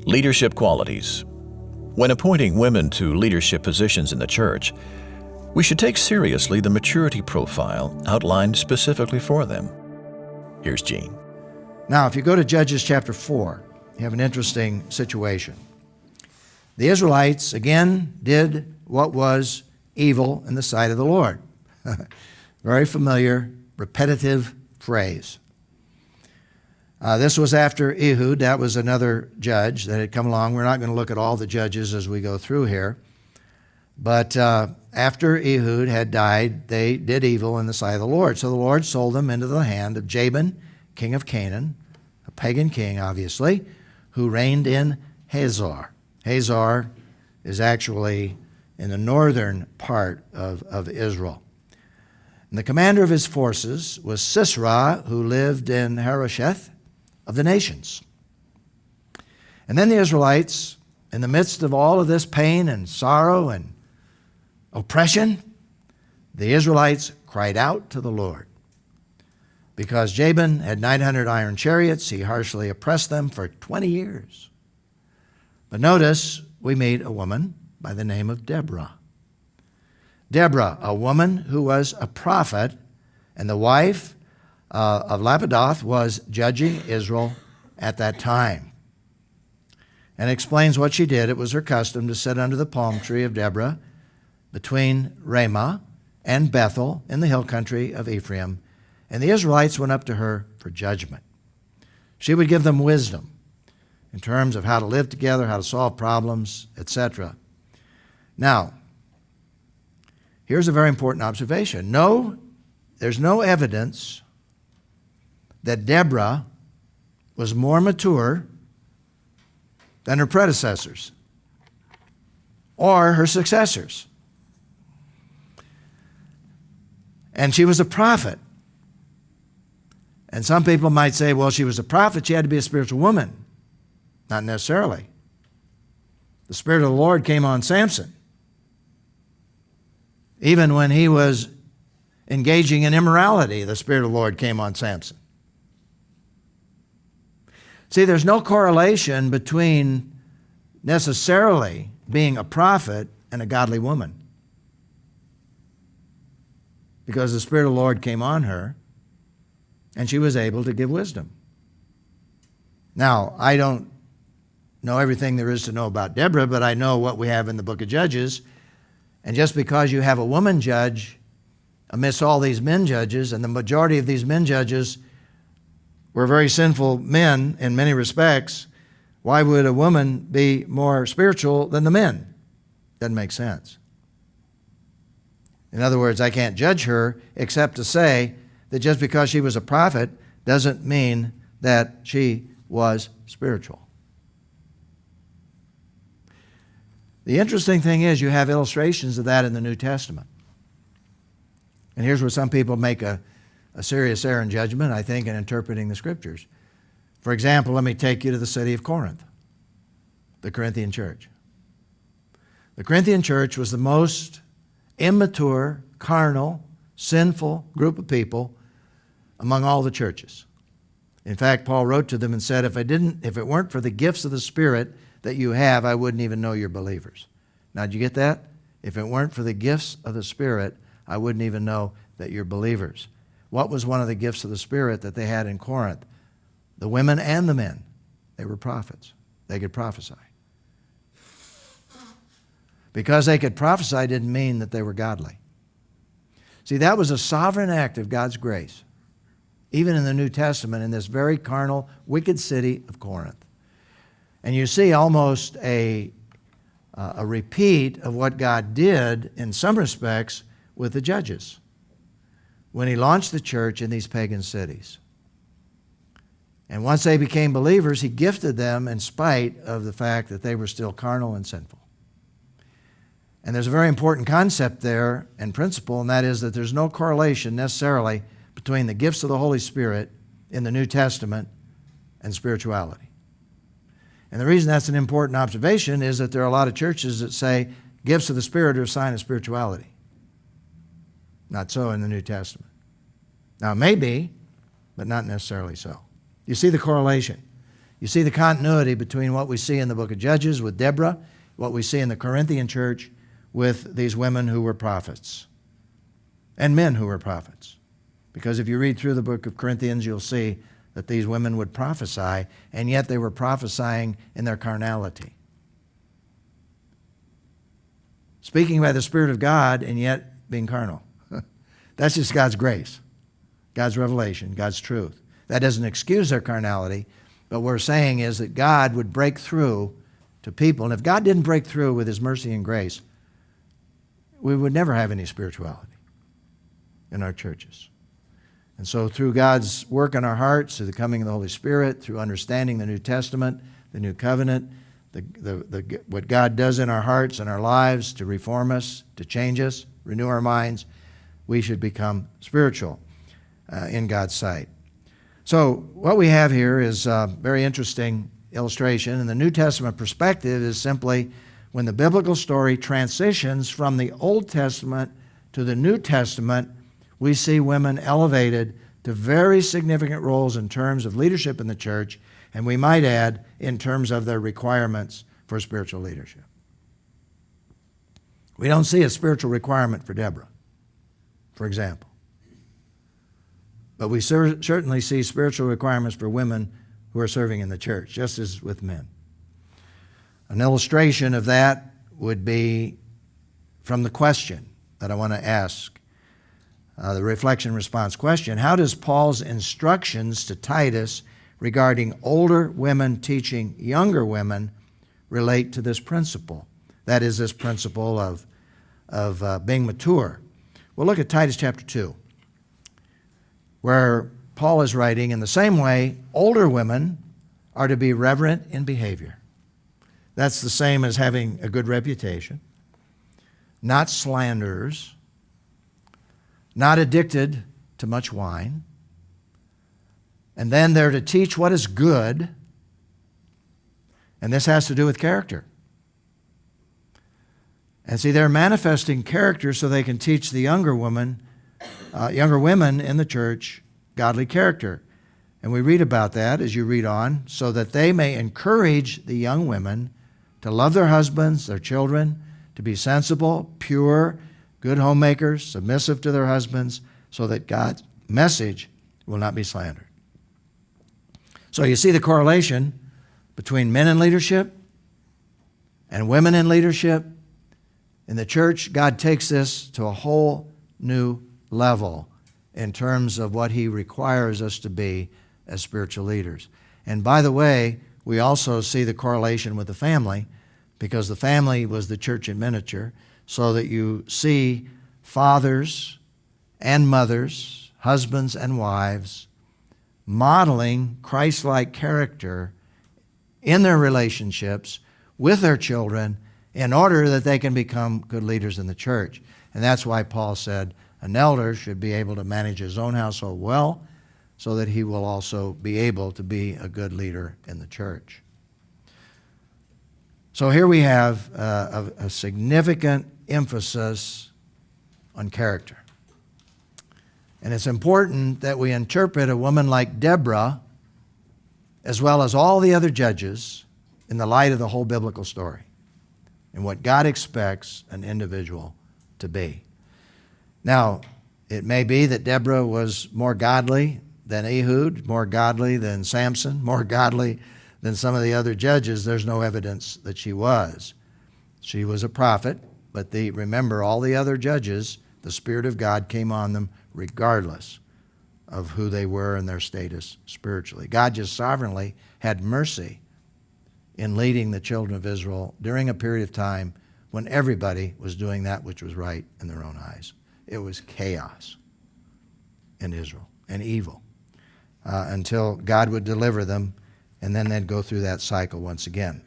Leadership qualities. When appointing women to leadership positions in the church, we should take seriously the maturity profile outlined specifically for them. Here's Gene. Now, if you go to Judges chapter 4, you have an interesting situation. The Israelites, again, did what was evil in the sight of the Lord. Very familiar, repetitive phrase. This was after Ehud. That was another judge that had come along. We're not going to look at all the judges as we go through here. But after Ehud had died, they did evil in the sight of the Lord. So the Lord sold them into the hand of Jabin, king of Canaan, a pagan king, obviously, who reigned in Hazor. Hazor is actually in the northern part of Israel. And the commander of his forces was Sisera, who lived in Harosheth of the nations. And then the Israelites, in the midst of all of this pain and sorrow and oppression, the Israelites cried out to the Lord. Because Jabin had 900 iron chariots, he harshly oppressed them for 20 years. But notice, we meet a woman by the name of Deborah. Deborah, a woman who was a prophet and the wife of Lapidoth, was judging Israel at that time. And explains what she did. It was her custom to sit under the palm tree of Deborah between Ramah and Bethel in the hill country of Ephraim, and the Israelites went up to her for judgment. She would give them wisdom in terms of how to live together, how to solve problems, etc. Now, here's a very important observation. There's no evidence that Deborah was more mature than her predecessors or her successors. And she was a prophet. And some people might say, well, she was a prophet, she had to be a spiritual woman. Not necessarily. The Spirit of the Lord came on Samson. Even when he was engaging in immorality, the Spirit of the Lord came on Samson. See, there's no correlation between necessarily being a prophet and a godly woman. Because the Spirit of the Lord came on her, and she was able to give wisdom. Now, I don't know everything there is to know about Deborah, but I know what we have in the book of Judges. And just because you have a woman judge amidst all these men judges, and the majority of these men judges were very sinful men in many respects, why would a woman be more spiritual than the men? Doesn't make sense. In other words, I can't judge her except to say that just because she was a prophet doesn't mean that she was spiritual. The interesting thing is you have illustrations of that in the New Testament. And here's where some people make a serious error in judgment, I think, in interpreting the Scriptures. For example, let me take you to the city of Corinth, the Corinthian church. The Corinthian church was the most immature, carnal, sinful group of people among all the churches. In fact, Paul wrote to them and said, if it weren't for the gifts of the Spirit that you have, I wouldn't even know you're believers. Now, did you get that? If it weren't for the gifts of the Spirit, I wouldn't even know that you're believers. What was one of the gifts of the Spirit that they had in Corinth? The women and the men. They were prophets. They could prophesy. Because they could prophesy didn't mean that they were godly. See, that was a sovereign act of God's grace, even in the New Testament, in this very carnal, wicked city of Corinth. And you see almost a repeat of what God did in some respects with the judges when he launched the church in these pagan cities. And once they became believers, he gifted them in spite of the fact that they were still carnal and sinful. And there's a very important concept there and principle, and that is that there's no correlation necessarily between the gifts of the Holy Spirit in the New Testament and spirituality. And the reason that's an important observation is that there are a lot of churches that say gifts of the Spirit are a sign of spirituality. Not so in the New Testament. Now, it may be, but not necessarily so. You see the correlation. You see the continuity between what we see in the book of Judges with Deborah, what we see in the Corinthian church with these women who were prophets and men who were prophets. Because if you read through the book of Corinthians, you'll see that these women would prophesy, and yet they were prophesying in their carnality. Speaking by the Spirit of God and yet being carnal. That's just God's grace, God's revelation, God's truth. That doesn't excuse their carnality, but what we're saying is that God would break through to people. And if God didn't break through with His mercy and grace, we would never have any spirituality in our churches. And so through God's work in our hearts, through the coming of the Holy Spirit, through understanding the New Testament, the New Covenant, what God does in our hearts and our lives to reform us, to change us, renew our minds, we should become spiritual in God's sight. So what we have here is a very interesting illustration. And the New Testament perspective is simply when the biblical story transitions from the Old Testament to the New Testament, we see women elevated to very significant roles in terms of leadership in the church, and we might add in terms of their requirements for spiritual leadership. We don't see a spiritual requirement for Deborah, for example. But we certainly see spiritual requirements for women who are serving in the church, just as with men. An illustration of that would be from the question that I want to ask, the reflection-response question. How does Paul's instructions to Titus regarding older women teaching younger women relate to this principle? That is, this principle of being mature. Well, look at Titus chapter 2, where Paul is writing, in the same way, older women are to be reverent in behavior. That's the same as having a good reputation, not slanderers, not addicted to much wine, and then they're to teach what is good, and this has to do with character. And see, they're manifesting character so they can teach the younger women in the church godly character. And we read about that as you read on, so that they may encourage the young women to love their husbands, their children, to be sensible, pure, good homemakers, submissive to their husbands, so that God's message will not be slandered. So you see the correlation between men in leadership and women in leadership. In the church, God takes this to a whole new level in terms of what He requires us to be as spiritual leaders. And by the way, we also see the correlation with the family, because the family was the church in miniature, so that you see fathers and mothers, husbands and wives, modeling Christ-like character in their relationships with their children in order that they can become good leaders in the church. And that's why Paul said an elder should be able to manage his own household well, so that he will also be able to be a good leader in the church. So here we have a significant emphasis on character. And it's important that we interpret a woman like Deborah, as well as all the other judges, in the light of the whole biblical story and what God expects an individual to be. Now, it may be that Deborah was more godly than Ehud, more godly than Samson, more godly than some of the other judges. There's no evidence that she was. She was a prophet, but remember, all the other judges, the Spirit of God came on them regardless of who they were and their status spiritually. God just sovereignly had mercy in leading the children of Israel during a period of time when everybody was doing that which was right in their own eyes. It was chaos in Israel and evil until God would deliver them, and then they'd go through that cycle once again.